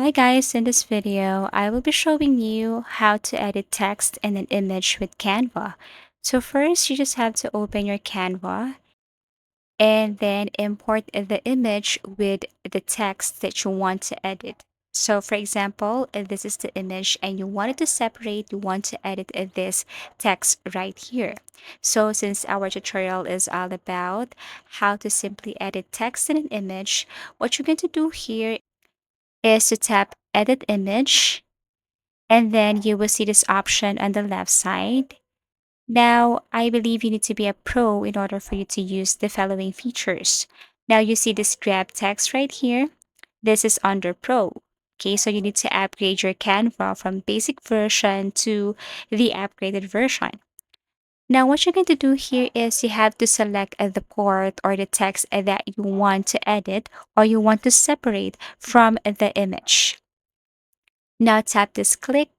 Hi guys, in this video, I will be showing you how to edit text and an image with Canva. So first, you just have to open your Canva and then import the image with the text that you want to edit. So for example, this is the image and you want it to separate, you want to edit this text right here. So since our tutorial is all about how to simply edit text in an image, what you're going to do here is to tap edit image and then you will see this option on the left side. Now, I believe you need to be a pro in order for you to use the following features. Now, you see this grab text right here. This is under pro. Okay, so you need to upgrade your Canva from basic version to the upgraded version. Now, what you're going to do here is you have to select the part or the text that you want to edit or you want to separate from the image. Now, tap this click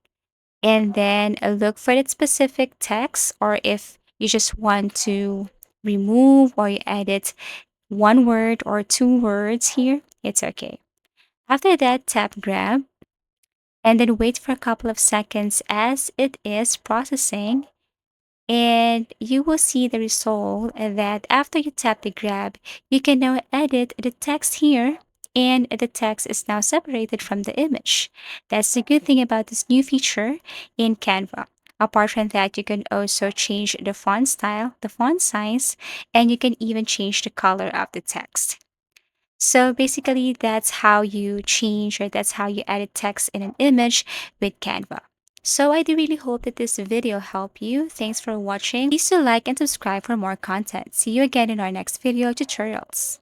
and then look for that specific text, or if you just want to remove or you edit one word or two words here, it's okay. After that, tap grab and then wait for a couple of seconds as it is processing, and you will see the result that after you tap the grab, you can now edit the text here and the text is now separated from the image. That's the good thing about this new feature in Canva. Apart from that, you can also change the font style, the font size, and you can even change the color of the text. So basically, that's how you change or that's how you edit text in an image with Canva. So I do really hope that this video helped you. Thanks for watching. Please do like and subscribe for more content. See you again in our next video tutorials.